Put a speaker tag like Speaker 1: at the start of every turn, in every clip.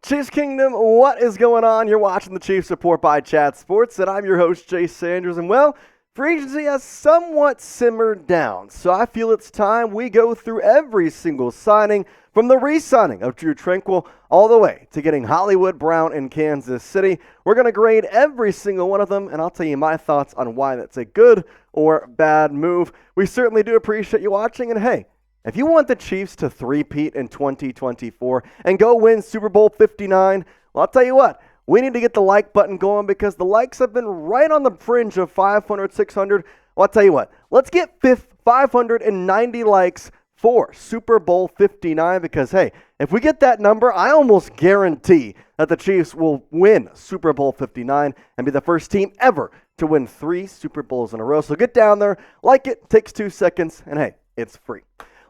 Speaker 1: Chiefs Kingdom, what is going on? You're watching the Chiefs Report by Chat Sports, and I'm your host, Jace Andrews. And well, free agency has somewhat simmered down, so I feel it's time we go through every single signing, from the re-signing of Drue Tranquill all the way to getting Hollywood Brown in Kansas City. We're going to grade every single one of them, and I'll tell you my thoughts on why that's a good or bad move. We certainly do appreciate you watching, and hey, if you want the Chiefs to three-peat in 2024 and go win Super Bowl 59, well, I'll tell you what, we need to get the like button going because the likes have been right on the fringe of 500, 600. Well, I'll tell you what, let's get 590 likes for Super Bowl 59 because, hey, if we get that number, I almost guarantee that the Chiefs will win Super Bowl 59 and be the first team ever to win 3 Super Bowls in a row. So get down there, like it, takes 2 seconds, and hey, it's free.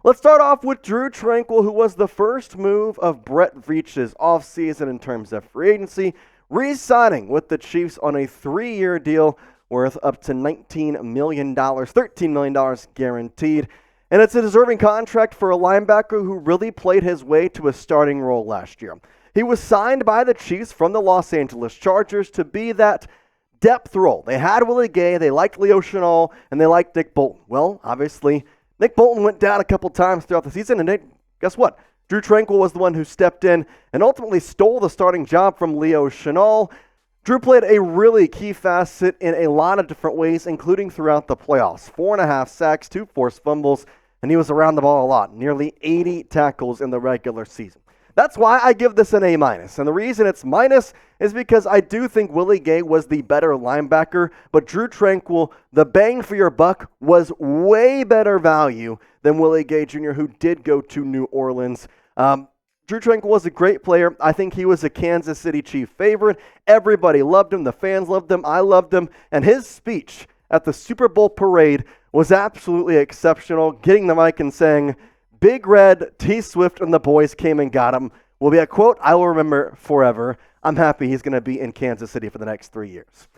Speaker 1: Let's start off with Drue Tranquill, who was the first move of Brett Veach's offseason in terms of free agency, re-signing with the Chiefs on a 3-year deal worth up to $19 million, $13 million guaranteed. And it's a deserving contract for a linebacker who really played his way to a starting role last year. He was signed by the Chiefs from the Los Angeles Chargers to be that depth role. They had Willie Gay, they liked Leo Chenal, and they liked Nick Bolton. Well, obviously, Nick Bolton went down a couple times throughout the season, and guess what? Drue Tranquill was the one who stepped in and ultimately stole the starting job from Leo Chenal. Drue played a really key facet in a lot of different ways, including throughout the playoffs. 4.5 sacks, 2 forced fumbles, and he was around the ball a lot, nearly 80 tackles in the regular season. That's why I give this an A-. And the reason it's minus is because I do think Willie Gay was the better linebacker, but Drue Tranquill, the bang for your buck, was way better value than Willie Gay Jr., who did go to New Orleans. Drue Tranquill was a great player. I think he was a Kansas City Chief favorite. Everybody loved him. The fans loved him. I loved him. And his speech at the Super Bowl parade was absolutely exceptional, getting the mic and saying, "Big Red, T Swift, and the boys came and got him," will be a quote I will remember forever. I'm happy he's going to be in Kansas City for the next 3 years.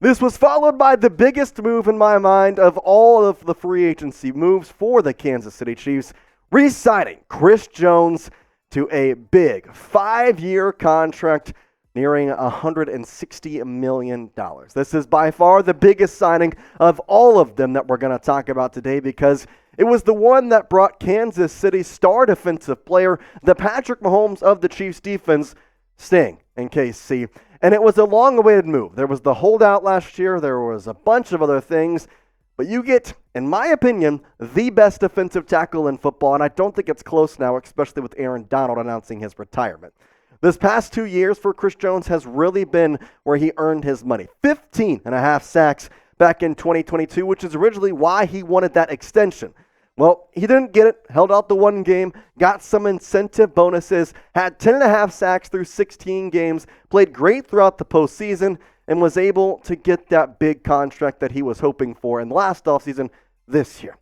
Speaker 1: This was followed by the biggest move in my mind of all of the free agency moves for the Kansas City Chiefs, re-signing Chris Jones to a big 5-year contract nearing $160 million. This is by far the biggest signing of all of them that we're going to talk about today because it was the one that brought Kansas City's star defensive player, the Patrick Mahomes of the Chiefs defense, staying in KC. And it was a long-awaited move. There was the holdout last year. There was a bunch of other things. But you get, in my opinion, the best defensive tackle in football, and I don't think it's close now, especially with Aaron Donald announcing his retirement. This past 2 years for Chris Jones has really been where he earned his money. 15.5 sacks back in 2022, which is originally why he wanted that extension. Well, he didn't get it, held out the 1 game, got some incentive bonuses, had 10.5 sacks through 16 games, played great throughout the postseason, and was able to get that big contract that he was hoping for in the last offseason this year.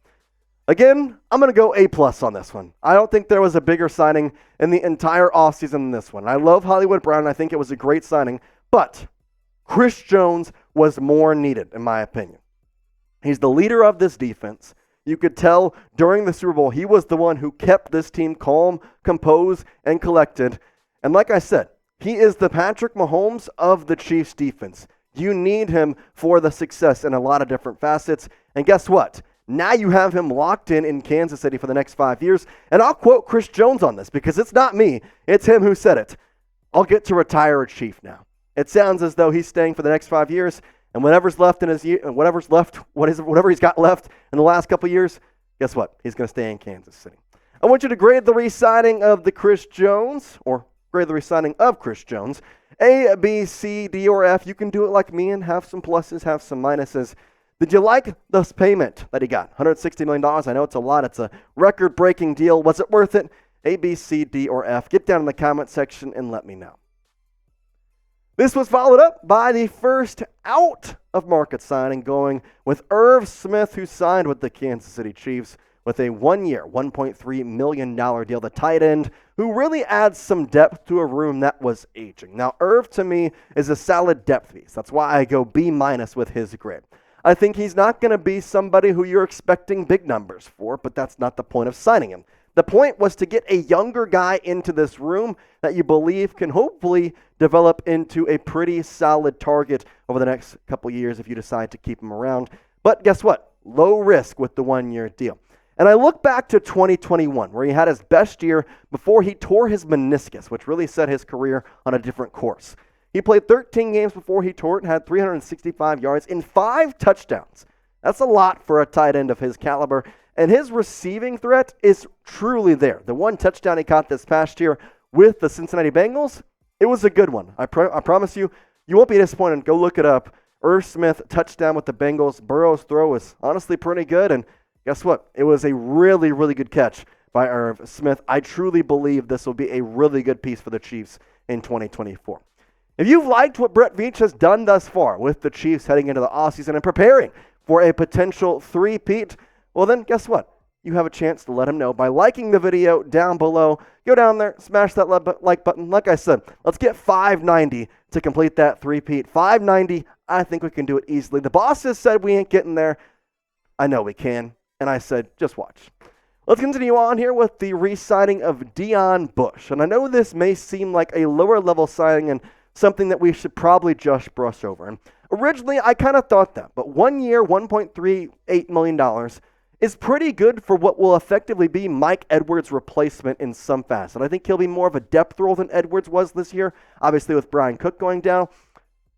Speaker 1: Again, I'm going to go A+ on this one. I don't think there was a bigger signing in the entire offseason than this one. I love Hollywood Brown, and I think it was a great signing, but Chris Jones was more needed, in my opinion. He's the leader of this defense. You could tell during the Super Bowl, he was the one who kept this team calm, composed, and collected. And like I said, he is the Patrick Mahomes of the Chiefs defense. You need him for the success in a lot of different facets. And guess what? Now you have him locked in Kansas City for the next 5 years. And I'll quote Chris Jones on this because it's not me. It's him who said it. "I'll get to retire a Chief now." It sounds as though he's staying for the next 5 years. And whatever he's got left in the last couple of years, guess what? He's going to stay in Kansas City. I want you to grade the re-signing of Chris Jones, A, B, C, D, or F. You can do it like me and have some pluses, have some minuses. Did you like this payment that he got? $160 million. I know it's a lot. It's a record-breaking deal. Was it worth it? A, B, C, D, or F. Get down in the comment section and let me know. This was followed up by the first out of market signing, going with Irv Smith, who signed with the Kansas City Chiefs with a 1-year, $1.3 million deal. The tight end who really adds some depth to a room that was aging. Now, Irv, to me, is a solid depth piece. That's why I go B- with his grade. I think he's not going to be somebody who you're expecting big numbers for, but that's not the point of signing him. The point was to get a younger guy into this room that you believe can hopefully develop into a pretty solid target over the next couple years if you decide to keep him around. But guess what? Low risk with the one-year deal. And I look back to 2021, where he had his best year before he tore his meniscus, which really set his career on a different course. He played 13 games before he tore it and had 365 yards and 5 touchdowns. That's a lot for a tight end of his caliber. And his receiving threat is truly there. The one touchdown he caught this past year with the Cincinnati Bengals, it was a good one. I promise you, you won't be disappointed. Go look it up. Irv Smith touchdown with the Bengals. Burrow's throw was honestly pretty good. And guess what? It was a really, really good catch by Irv Smith. I truly believe this will be a really good piece for the Chiefs in 2024. If you've liked what Brett Veach has done thus far with the Chiefs heading into the offseason and preparing for a potential three-peat, well then, guess what? You have a chance to let him know by liking the video down below. Go down there, smash that like button. Like I said, let's get 590 to complete that three-peat. 590, I think we can do it easily. The bosses said we ain't getting there. I know we can. And I said, just watch. Let's continue on here with the re-signing of Deon Bush. And I know this may seem like a lower-level signing and something that we should probably just brush over. And originally, I kind of thought that. But 1 year, $1.38 million is pretty good for what will effectively be Mike Edwards' replacement in some facet. I think he'll be more of a depth role than Edwards was this year, obviously with Brian Cook going down.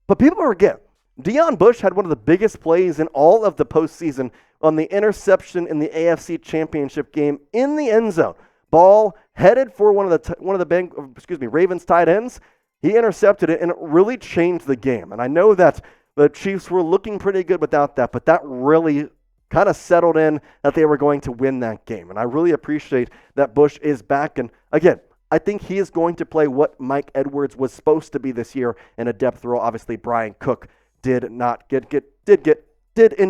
Speaker 1: But people forget, Deon Bush had one of the biggest plays in all of the postseason on the interception in the AFC Championship game in the end zone. Ball headed for one of the Ravens tight ends. He intercepted it, and it really changed the game. And I know that the Chiefs were looking pretty good without that, but that really kind of settled in that they were going to win that game. And I really appreciate that Bush is back. And again, I think he is going to play what Mike Edwards was supposed to be this year in a depth role. Obviously, Brian Cook did end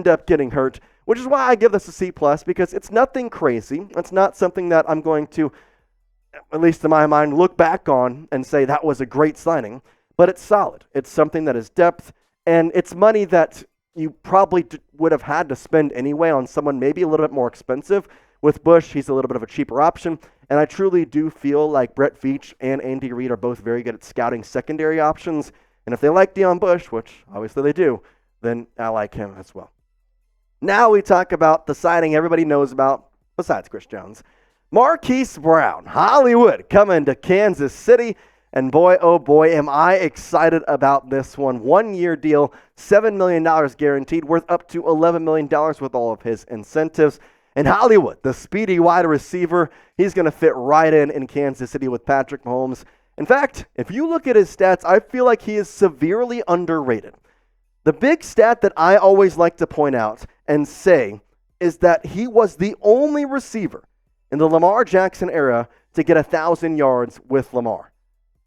Speaker 1: up getting hurt, which is why I give this a C+, because it's nothing crazy. It's not something that I'm going to, at least in my mind, look back on and say that was a great signing, but it's solid. It's something that is depth, and it's money that you probably would have had to spend anyway on someone maybe a little bit more expensive. With Bush, he's a little bit of a cheaper option, and I truly do feel like Brett Veach and Andy Reid are both very good at scouting secondary options, and if they like Deon Bush, which obviously they do, then I like him as well. Now we talk about the signing everybody knows about, besides Chris Jones. Marquise Brown, Hollywood, coming to Kansas City. And boy, oh boy, am I excited about this one. 1 year deal, $7 million guaranteed, worth up to $11 million with all of his incentives. And Hollywood, the speedy wide receiver, he's going to fit right in Kansas City with Patrick Mahomes. In fact, if you look at his stats, I feel like he is severely underrated. The big stat that I always like to point out and say is that he was the only receiver in the Lamar Jackson era to get 1,000 yards with Lamar.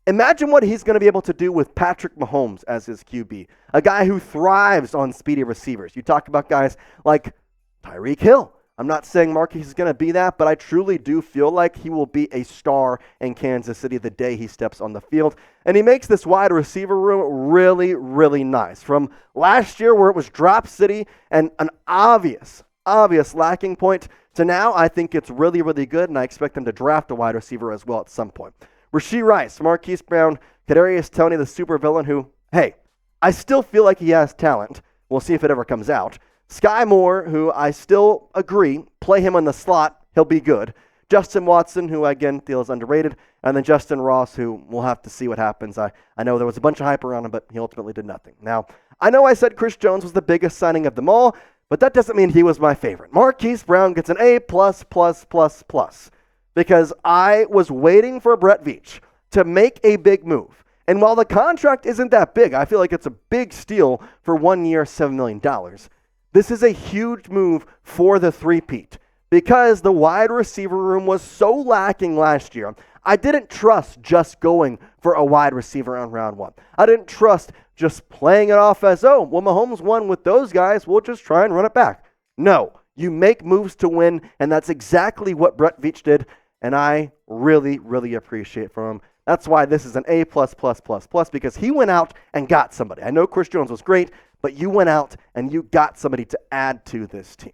Speaker 1: Imagine what he's going to be able to do with Patrick Mahomes as his QB, a guy who thrives on speedy receivers. You talk about guys like Tyreek Hill. I'm not saying Marquise is going to be that, but I truly do feel like he will be a star in Kansas City the day he steps on the field. And he makes this wide receiver room really, really nice. From last year where it was drop city and an obvious lacking point to now, I think it's really, really good, and I expect them to draft a wide receiver as well at some point. Rashee Rice, Marquise Brown, Kadarius Toney, the supervillain who, hey, I still feel like he has talent. We'll see if it ever comes out. Sky Moore, who I still agree, play him in the slot, he'll be good. Justin Watson, who again feels underrated, and then Justin Ross, who we'll have to see what happens. I know there was a bunch of hype around him, but he ultimately did nothing. Now, I know I said Chris Jones was the biggest signing of them all, but that doesn't mean he was my favorite. Marquise Brown gets an A++++, because I was waiting for Brett Veach to make a big move. And while the contract isn't that big, I feel like it's a big steal for 1 year, $7 million. This is a huge move for the three-peat because the wide receiver room was so lacking last year. I didn't trust just going for a wide receiver on round one. I didn't trust just playing it off as, oh, well, Mahomes won with those guys, we'll just try and run it back. No, you make moves to win, and that's exactly what Brett Veach did, and I really, really appreciate from him. That's why this is an A++++, because he went out and got somebody. I know Chris Jones was great, but you went out and you got somebody to add to this team.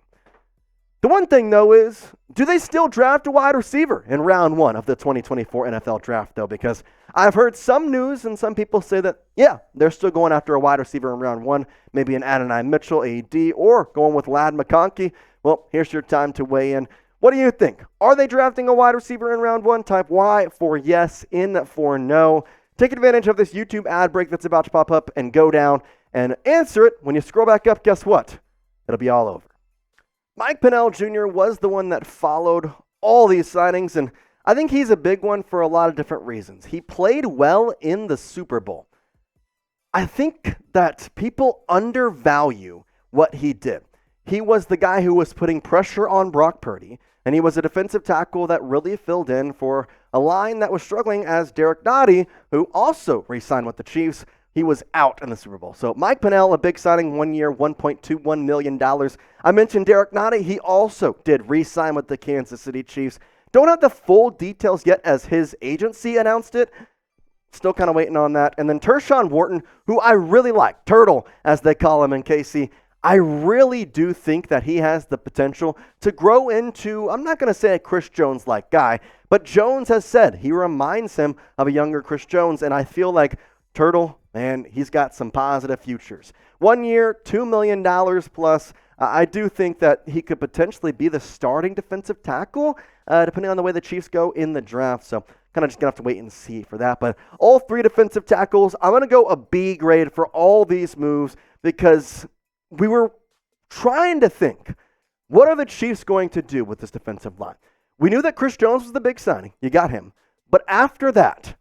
Speaker 1: The one thing, though, is Do they still draft a wide receiver in round 1 of the 2024 NFL draft, though? Because I've heard some news and some people say that, yeah, they're still going after a wide receiver in round 1, maybe an Adonai Mitchell, AD, or going with Ladd McConkey. Well, here's your time to weigh in. What do you think? Are they drafting a wide receiver in round 1? Type Y for yes, in for no. Take advantage of this YouTube ad break that's about to pop up and go down and answer it. When you scroll back up, guess what? It'll be all over. Mike Pennel Jr. was the one that followed all these signings, and I think he's a big one for a lot of different reasons. He played well in the Super Bowl. I think that people undervalue what he did. He was the guy who was putting pressure on Brock Purdy, and he was a defensive tackle that really filled in for a line that was struggling as Derrick Nnadi, who also re-signed with the Chiefs. He was out in the Super Bowl. So Mike Pennel, a big signing, 1 year, $1.21 million. I mentioned Derrick Nnadi. He also did re-sign with the Kansas City Chiefs. Don't have the full details yet as his agency announced it. Still kind of waiting on that. And then Tershawn Wharton, who I really like, Turtle, as they call him in KC. I really do think that he has the potential to grow into, I'm not going to say a Chris Jones-like guy, but Jones has said he reminds him of a younger Chris Jones, and I feel like Turtle, man, he's got some positive futures. 1 year, $2 million plus. I do think that he could potentially be the starting defensive tackle, depending on the way the Chiefs go in the draft. So kind of just going to have to wait and see for that. But all 3 defensive tackles, I'm going to go a B grade for all these moves because we were trying to think, what are the Chiefs going to do with this defensive line? We knew that Chris Jones was the big signing. You got him. But after that,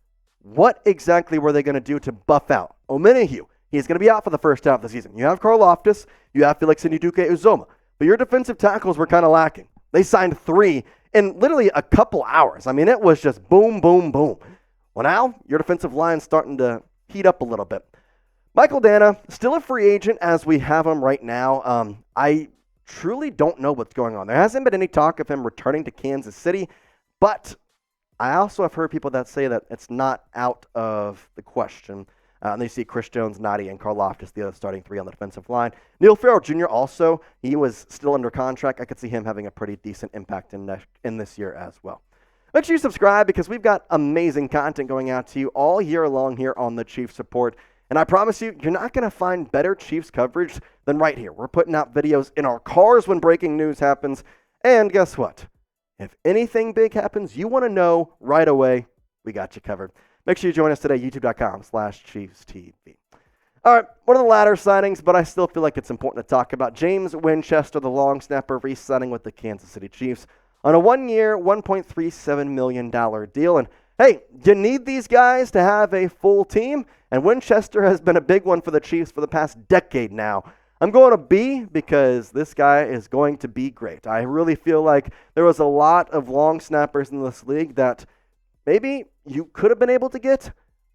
Speaker 1: what exactly were they going to do to buff out Omenihu? He's going to be out for the first half of the season. You have Carl Loftus, you have Felix Uzoma, but your defensive tackles were kind of lacking. They signed 3 in literally a couple hours. I mean, it was just boom, boom, boom. Well, now your defensive line's starting to heat up a little bit. Michael Dana, still a free agent as we have him right now. I truly don't know what's going on. There hasn't been any talk of him returning to Kansas City, but I also have heard people that say that it's not out of the question. And they see Chris Jones, Nnadi, and Carl Loftus, the other starting 3 on the defensive line. Neil Farrell Jr. also, he was still under contract. I could see him having a pretty decent impact in this year as well. Make sure you subscribe because we've got amazing content going out to you all year long here on the Chiefs Report. And I promise you, you're not going to find better Chiefs coverage than right here. We're putting out videos in our cars when breaking news happens. And guess what? If anything big happens, you want to know right away, we got you covered. Make sure you join us today, youtube.com/ChiefsTV. All right, one of the latter signings, but I still feel like it's important to talk about. James Winchester, the long snapper, re-signing with the Kansas City Chiefs on a 1 year, $1.37 million deal. And hey, you need these guys to have a full team, and Winchester has been a big one for the Chiefs for the past decade now. I'm going to B because this guy is going to be great. I really feel like there was a lot of long snappers in this league that maybe you could have been able to get,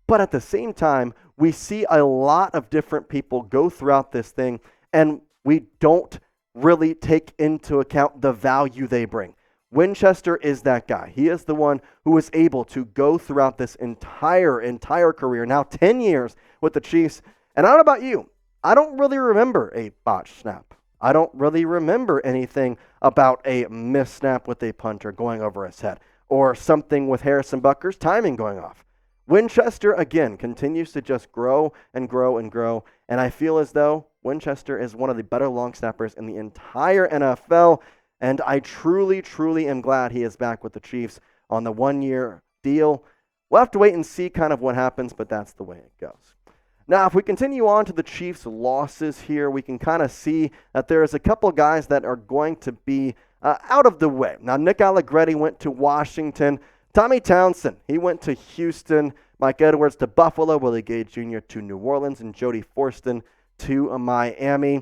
Speaker 1: but at the same time, we see a lot of different people go throughout this thing, and we don't really take into account the value they bring. Winchester is that guy. He is the one who was able to go throughout this entire career, now 10 years with the Chiefs. And I don't know about you, I don't really remember a botched snap. I don't really remember anything about a missed snap with a punter going over his head, or something with Harrison Butker's timing going off. Winchester, again, continues to just grow and grow and grow, and I feel as though Winchester is one of the better long snappers in the entire NFL, and I truly, truly am glad he is back with the Chiefs on the 1 year deal. We'll have to wait and see kind of what happens, but that's the way it goes. Now, if we continue on to the Chiefs' losses here, we can kind of see that there's a couple guys that are going to be out of the way. Now, Nick Allegretti went to Washington. Tommy Townsend, he went to Houston. Mike Edwards to Buffalo. Willie Gay Jr. to New Orleans. And Jody Forston to Miami.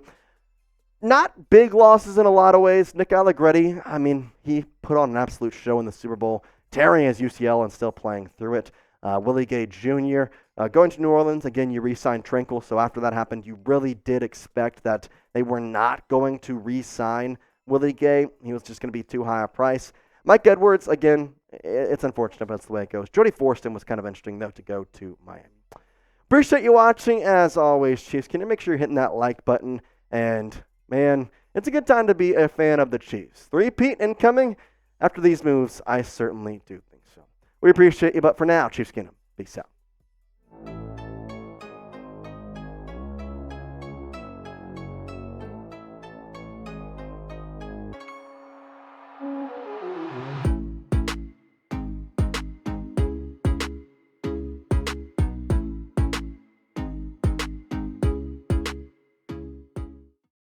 Speaker 1: Not big losses in a lot of ways. Nick Allegretti, I mean, he put on an absolute show in the Super Bowl, tearing his UCL and still playing through it. Willie Gay Jr. Going to New Orleans, again, you re-signed Tranquill. So after that happened, you really did expect that they were not going to re-sign Willie Gay. He was just going to be too high a price. Mike Edwards, again, it's unfortunate, but that's the way it goes. Jody Forston was kind of interesting, though, to go to Miami. Appreciate you watching. As always, Chiefs, can you make sure you're hitting that like button? And, man, it's a good time to be a fan of the Chiefs. 3-peat incoming. After these moves, I certainly do think so. We appreciate you, but for now, Chiefs Kingdom, peace out.